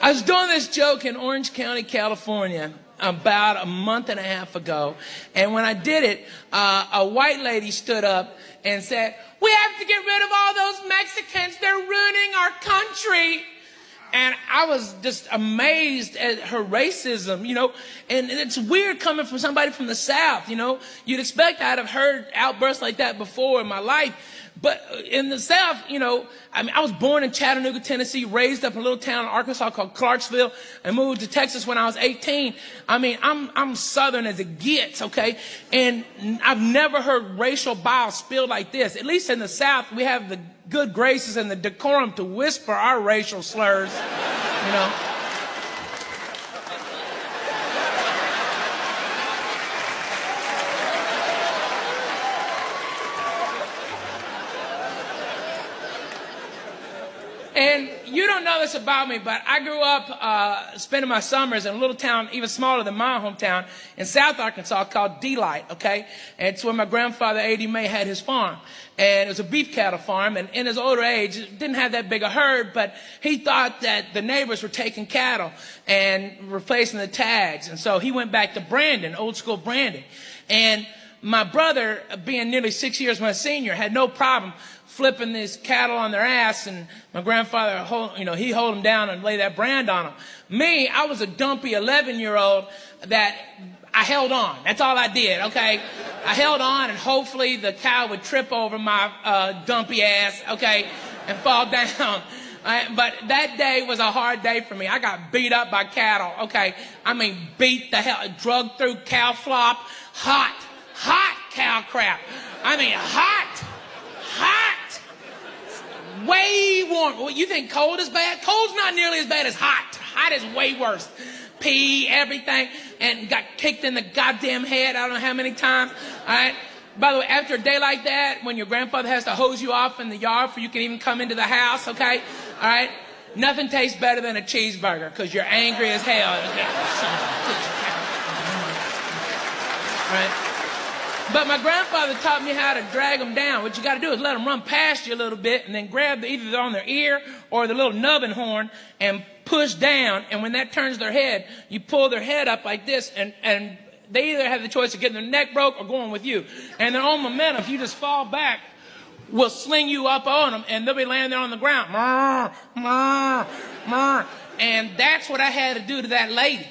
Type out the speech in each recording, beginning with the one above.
I was doing this joke in Orange County, California, about a month and a half ago. And when I did it, a white lady stood up and said, "We have to get rid of all those Mexicans. They're ruining our country." And I was just amazed at her racism, you know. And it's weird coming from somebody from the South, you know. You'd expect I'd have heard outbursts like that before in my life. But in the South, you know, I mean, I was born in Chattanooga, Tennessee, raised up in a little town in Arkansas called Clarksville, and moved to Texas when I was 18. I mean, I'm Southern as it gets, okay? And I've never heard racial bile spilled like this. At least in the South, we have the good graces and the decorum to whisper our racial slurs, you know. And you don't know this about me, but I grew up spending my summers in a little town even smaller than my hometown in South Arkansas called Delight, okay? And it's where my grandfather, Ralphie May, had his farm. And it was a beef cattle farm, and in his older age, didn't have that big a herd, but he thought that the neighbors were taking cattle and replacing the tags. And so he went back to branding, old school branding. And my brother, being nearly 6 years my senior, had no problem flipping these cattle on their ass, and my grandfather, he hold them down and lay that brand on them. Me, I was a dumpy 11-year-old that I held on. That's all I did, okay? I held on, and hopefully the cow would trip over my dumpy ass, okay, and fall down. But that day was a hard day for me. I got beat up by cattle, okay? I mean, beat the hell, drugged through cow flop, hot cow crap. I mean, hot. Way warm. Well, you think cold is bad? Cold's not nearly as bad as hot. Hot is way worse. Pee, everything, and got kicked in the goddamn head I don't know how many times. All right. By the way, after a day like that, when your grandfather has to hose you off in the yard before you can even come into the house, okay? All right. Nothing tastes better than a cheeseburger because you're angry as hell. All right. But my grandfather taught me how to drag them down. What you got to do is let them run past you a little bit and then grab either on their ear or the little nubbin horn and push down. And when that turns their head, you pull their head up like this, and they either have the choice of getting their neck broke or going with you. And their own momentum, if you just fall back, will sling you up on them, and they'll be laying there on the ground. And that's what I had to do to that lady.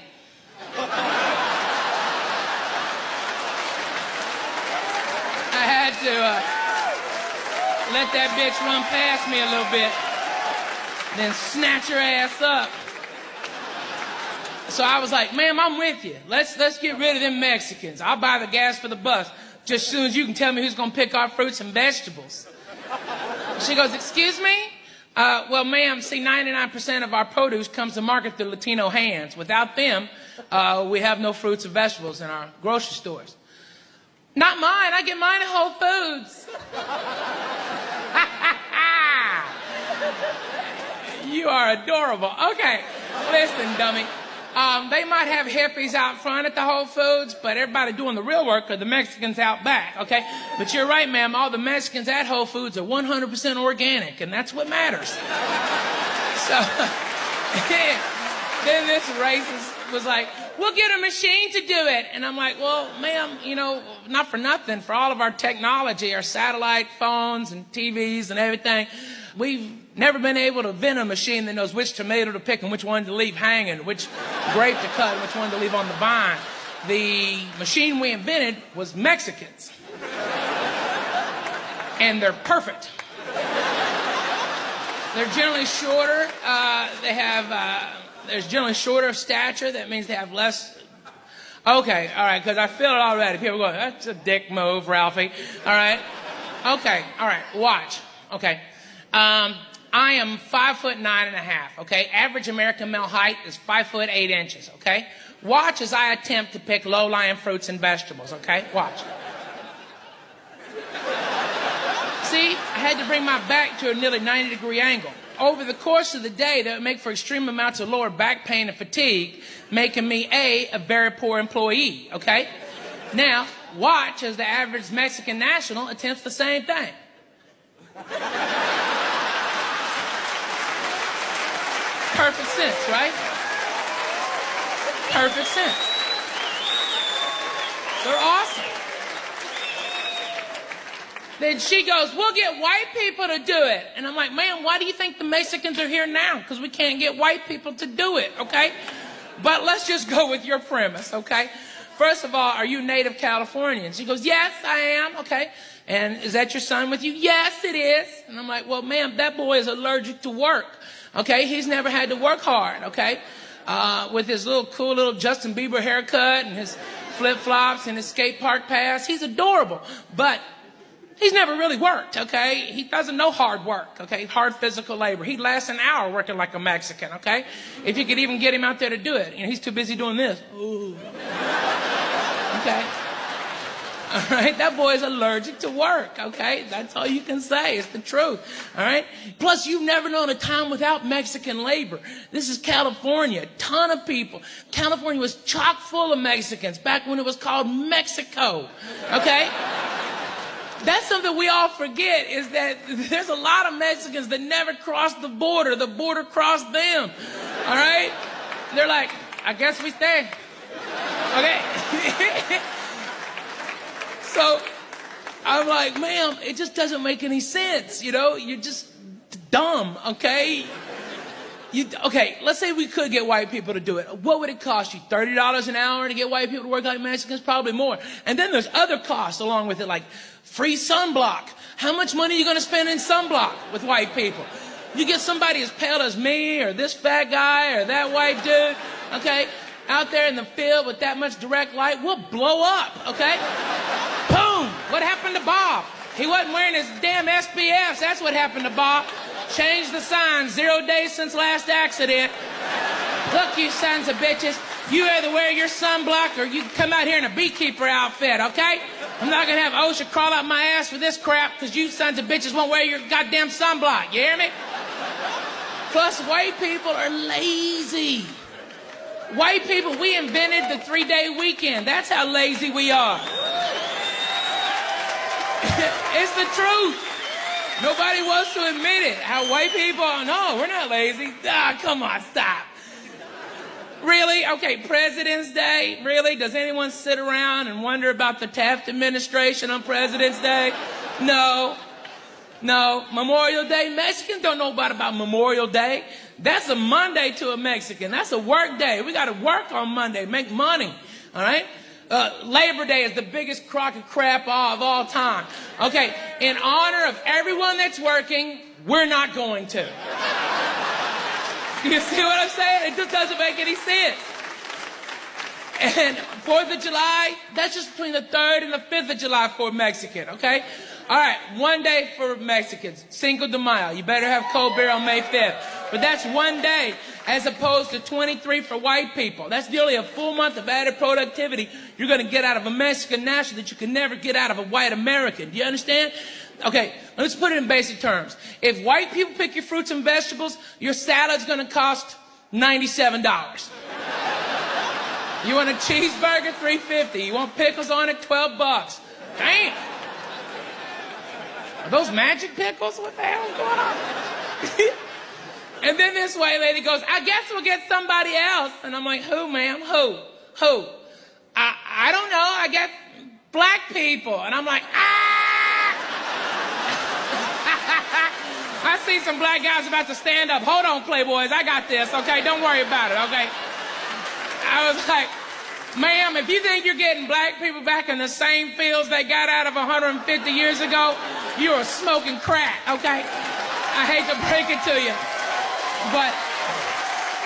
I had to let that bitch run past me a little bit, then snatch her ass up. So I was like, "Ma'am, I'm with you. Let's get rid of them Mexicans. I'll buy the gas for the bus just as soon as you can tell me who's going to pick our fruits and vegetables." She goes, "Excuse me? Well, ma'am, see, 99% of our produce comes to market through Latino hands. Without them, we have no fruits and vegetables in our grocery stores." "Not mine. I get mine at Whole Foods." You are adorable. Okay, listen, dummy. They might have hippies out front at the Whole Foods, but everybody doing the real work are the Mexicans out back, okay? But you're right, ma'am. All the Mexicans at Whole Foods are 100% organic, and that's what matters. So then this racist was like, "We'll get a machine to do it." And I'm like, "Well, ma'am, you know, not for nothing, for all of our technology, our satellite phones and TVs and everything, we've never been able to invent a machine that knows which tomato to pick and which one to leave hanging, which grape to cut and which one to leave on the vine. The machine we invented was Mexicans. And they're perfect. They're generally shorter. They're generally shorter of stature. That means they have less." Okay, all right, because I feel it already. People go, "That's a dick move, Ralphie." All right. Okay, all right, watch. Okay. I am 5'9.5", okay? Average American male height is 5'8". Okay? Watch as I attempt to pick low-lying fruits and vegetables, okay? Watch. See, I had to bring my back to a nearly 90-degree angle. Over the course of the day, that would make for extreme amounts of lower back pain and fatigue, making me a very poor employee, okay? Now, watch as the average Mexican national attempts the same thing. perfect sense, right? Perfect sense. They're awesome. Then she goes, we'll get white people to do it. And I'm like, man, why do you think the Mexicans are here now? Because we can't get white people to do it, okay? But let's just go with your premise, okay? First of all, are you native Californian? She goes, yes, I am, okay. And is that your son with you? Yes, it is. And I'm like, well, ma'am, that boy is allergic to work, okay? He's never had to work hard, okay? With his cool little Justin Bieber haircut and his flip-flops and his skate park pass. He's adorable, but he's never really worked, okay? He doesn't know hard work, okay? Hard physical labor. He'd last an hour working like a Mexican, okay? If you could even get him out there to do it. You know, he's too busy doing this. Ooh. Okay? All right? That boy is allergic to work, okay? That's all you can say. It's the truth, all right? Plus, you've never known a time without Mexican labor. This is California. A ton of people. California was chock full of Mexicans back when it was called Mexico, okay? That's something we all forget, is that there's a lot of Mexicans that never crossed the border. The border crossed them, all right? They're like, I guess we stay. Okay? So I'm like, ma'am, it just doesn't make any sense, you know? You're just dumb, okay? Okay, let's say we could get white people to do it. What would it cost you? $30 an hour to get white people to work like Mexicans? Probably more. And then there's other costs along with it, like free sunblock. How much money are you going to spend in sunblock with white people? You get somebody as pale as me or this fat guy or that white dude, okay, out there in the field with that much direct light, we'll blow up, okay? Boom! What happened to Bob? He wasn't wearing his damn SPFs. That's what happened to Bob. Change the sign. 0 days since last accident. Look, you sons of bitches. You either wear your sunblock or you come out here in a beekeeper outfit, okay? I'm not going to have OSHA crawl out my ass for this crap because you sons of bitches won't wear your goddamn sunblock. You hear me? Plus, white people are lazy. White people, we invented the 3-day weekend. That's how lazy we are. It's the truth. Nobody wants to admit it. How white people are, no, we're not lazy. Ah, come on, stop. Really? Okay, President's Day? Really? Does anyone sit around and wonder about the Taft administration on President's Day? No. No. Memorial Day? Mexicans don't know about Memorial Day. That's a Monday to a Mexican. That's a work day. We got to work on Monday, make money, all right? Labor Day is the biggest crock of crap of all time. Okay, in honor of everyone that's working, we're not going to. You see what I'm saying? It just doesn't make any sense. And 4th of July, that's just between the 3rd and the 5th of July for a Mexican, okay? All right, one day for Mexicans, Cinco de Mayo. You better have cold beer on May 5th. But that's one day as opposed to 23 for white people. That's nearly a full month of added productivity you're going to get out of a Mexican national that you can never get out of a white American. Do you understand? Okay, let's put it in basic terms. If white people pick your fruits and vegetables, your salad's going to cost $97. You want a cheeseburger, $3.50. You want pickles on it, $12. Damn. Are those magic pickles? What the hell is going on? And then this white lady goes, I guess we'll get somebody else. And I'm like, who, ma'am? Who? I don't know. I guess black people. And I'm like, I see some black guys about to stand up. Hold on, Playboys. I got this, okay? Don't worry about it, okay? I was like, ma'am, if you think you're getting black people back in the same fields they got out of 150 years ago, you are smoking crack, okay? I hate to break it to you, but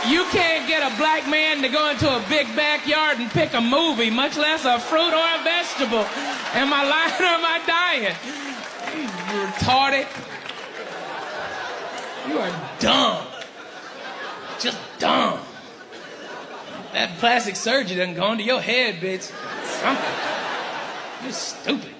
you can't get a black man to go into a big backyard and pick a movie, much less a fruit or a vegetable. Am I lying or am I dying? You retarded. You are dumb. Just dumb. That plastic surgery done gone to your head, bitch. Something. You're stupid.